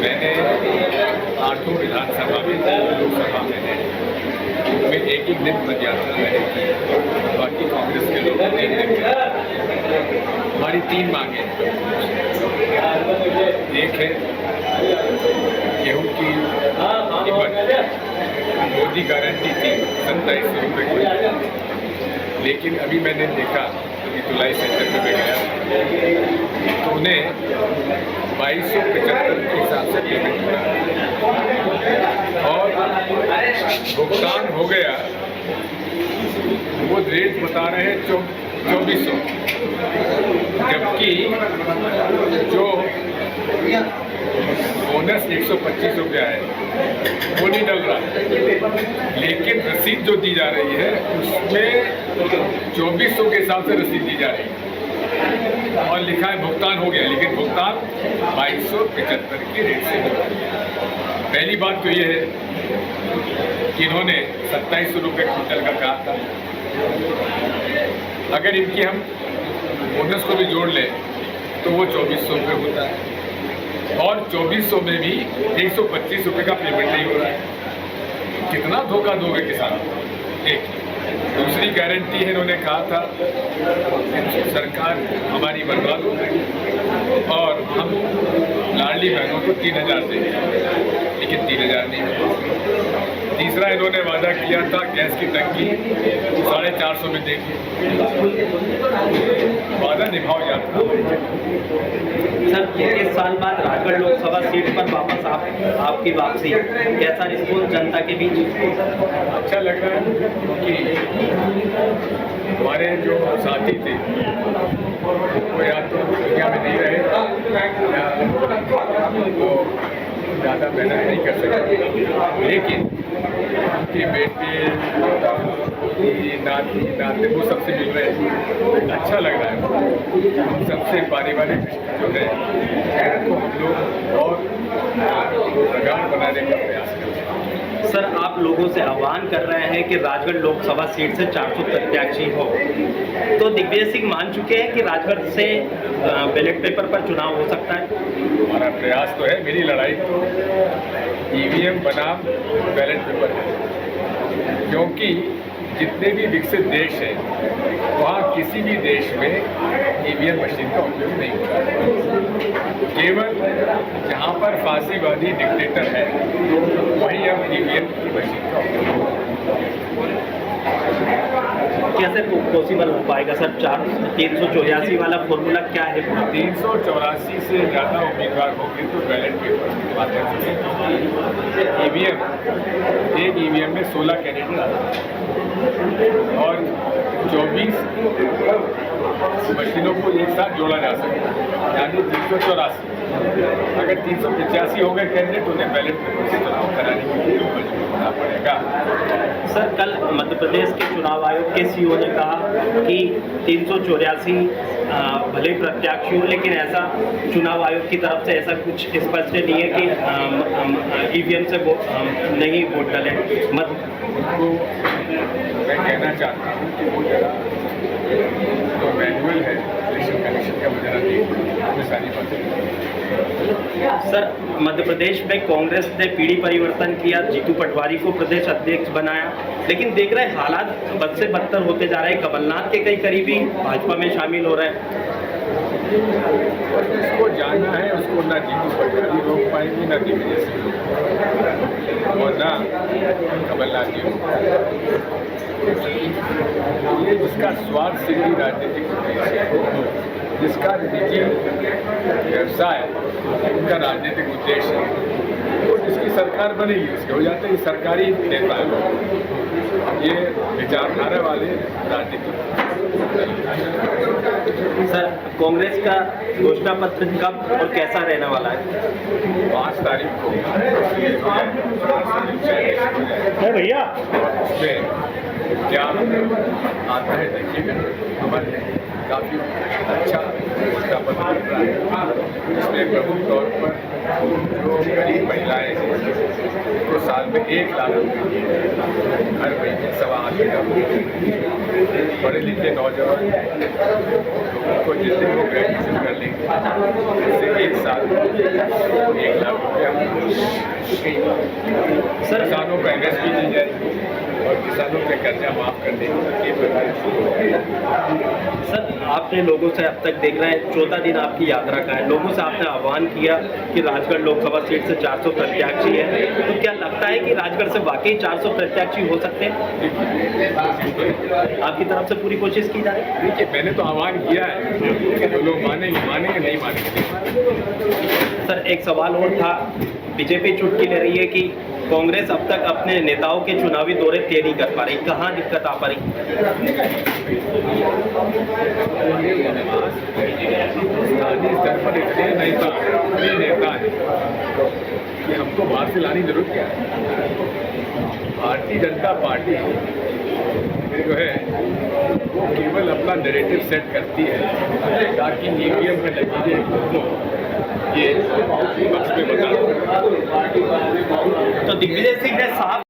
मैंने 8 विधानसभा में, 2 लोकसभा में एक दिन पदयात्रा मैंने की। बाकी कांग्रेस के लोग 3 दिन में। हमारी 3 मांगे, एक है गेहूँ की कीमत, मोदी गारंटी थी 27 रुपये की, लेकिन अभी मैंने देखा कि तुलाई सेंटर में गया तो उन्हें 2275 के हिसाब से पेमेंट हो रहा और भुगतान हो गया। वो रेट बता रहे हैं 2400, जबकि जो बोनस 125 रुपया है वो नहीं डल रहा, लेकिन रसीद जो दी जा रही है उसमें 2400 के हिसाब से रसीद दी जा रही है और लिखा है भुगतान हो गया, लेकिन भुगतान 2275 के रेट से हो रहा। पहली बात तो ये है कि इन्होंने 2700 रुपये क्विंटल का कहा था। अगर इनकी हम बोनस को भी जोड़ लें तो वो 2400 रुपये होता है और 2400 में भी 125 रुपये का पेमेंट नहीं हो रहा है। कितना धोखा दोगे किसान? एक दूसरी गारंटी है, इन्होंने कहा था सरकार हमारी बर्बाद हो गई और हम लाडली बहनों को 3000 देंगे, लेकिन 3000 नहीं हुआ। तीसरा इन्होंने वादा किया था गैस की टंकी 450 में देंगे, वादा निभाओ यात्रा। सर 21 साल बाद राजगढ़ लोकसभा सीट पर वापस आपकी वापसी, कैसा रिस्पॉन्स जनता के बीच? अच्छा लग रहा है क्योंकि हमारे जो साथी थे वो या तो दुनिया में नहीं रहे या वो ज़्यादा मेहनत नहीं कर सके, लेकिन उनके बेटे नाते वो सबसे मिल रहे हैं। अच्छा लग रहा है। हम सबसे पारिवारिक जो है को हम लोग और प्रगाढ़ बनाने का प्रयास कर रहे हैं। सर आप लोगों से आह्वान कर रहे हैं कि राजगढ़ लोकसभा सीट से 400 प्रत्याशी हो, तो दिग्विजय सिंह मान चुके हैं कि राजगढ़ से बैलेट पेपर पर चुनाव हो सकता है? हमारा प्रयास तो है। मेरी लड़ाई तो ईवीएम बनाम बैलेट पेपर है, क्योंकि जितने भी विकसित देश हैं वहाँ किसी भी देश में ईवीएम मशीन का उपयोग नहीं होता है। केवल जहाँ पर फांसीवादी डिक्टेटर है वहीं अब ईवीएम की मशीन का उपयोग होता है। कैसे पॉसिबल हो पाएगा सर? 384 वाला फॉर्मूला क्या है? 384 से ज़्यादा उम्मीदवार होंगे तो बैलेट पेपर के माध्यम से ईवीएम, एक ईवीएम में 16 कैंडिडेट आते हैं और 24 मशीनों को एक साथ जोड़ा जा सकता है, यानी 384। अगर 385 हो गए कैंडिडेट उन्हें बैलेट पेपर से चुनाव कराने के लिए मजबूर होना पड़ेगा। सर कल मध्य प्रदेश के चुनाव आयोग के सीईओ ने कहा कि 384 भले प्रत्याशी हो, लेकिन ऐसा चुनाव आयोग की तरफ से ऐसा कुछ स्पष्ट नहीं है कि ईवीएम से नहीं वोट डालें। उनको मैं कहना चाहता हूँ कि वो जरा जो मैनुअल है इलेक्शन कमीशन का वजह नहीं सारी बातें। सर मध्य प्रदेश में कांग्रेस ने पीढ़ी परिवर्तन किया, जीतू पटवारी को प्रदेश अध्यक्ष बनाया, लेकिन देख रहे हैं हालात बद से बदतर होते जा रहे हैं। कमलनाथ के कई करीबी भाजपा में शामिल हो रहे हैं। उसको जानना है, उसको ना जीतू पटवारी रोक पाएंगे, ना दिग्विजय सिंह और ना कमलनाथ जी रोक पाएंगे। ये जिसका स्वार्थ सिद्धि राजनीतिक उद्देश्य, जिसका निजी व्यवसाय उनका राजनीतिक उद्देश्य है, तो जिसकी सरकार बनेगी उसके हो जाते हैं सरकारी नेता लोग। ये विचारधारा वाले राजनीतिक। सर कांग्रेस का घोषणा पत्र कब और कैसा रहने वाला है? 5 तारीख को भैया उसमें क्या आता है देखिएगा। हमारे काफ़ी अच्छा घोषणा पत्र मिल रहा है, इसमें प्रमुख तौर पर जो गरीब महिलाएँ हैं तो साल में 1 लाख रुपये हर महीने 8.25 लाख, पढ़े लिखे नौजवान उनको जितने वो ग्रेजुएशन कर लेंगे उससे 1 साल 1 लाख रुपये सर किसानों का एमएसपी दी जाए और किसानों के कर्जा माफ कर देंगे, ये प्रक्रिया शुरू हो गई है। सर आपने लोगों से अब तक देख रहे हैं 14 दिन आपकी यात्रा का है, लोगों से आपने आह्वान किया कि राजगढ़ लोकसभा सीट से 400 प्रत्याशी है, तो क्या लगता है कि राजगढ़ से वाकई 400 प्रत्याशी हो सकते हैं? आपकी तरफ से पूरी कोशिश की जाए। देखिए मैंने तो आह्वान किया है, जो लोग मानेंगे मानेंगे, नहीं मानेंगे। सर एक सवाल और था, बीजेपी चुटकी ले रही है कि कांग्रेस अब तक अपने नेताओं के चुनावी दौरे तय नहीं कर पा रही, कहाँ दिक्कत आ पा रही? स्थानीय स्तर पर इतने नेता हैं कि हमको बाहर से लाने की जरूरत क्या है। भारतीय जनता पार्टी जो है वो केवल अपना नैरेटिव सेट करती है ताकि ईवीएम के नतीजे को ये पक्ष में बता। तो दिग्विजय सिंह ने साफ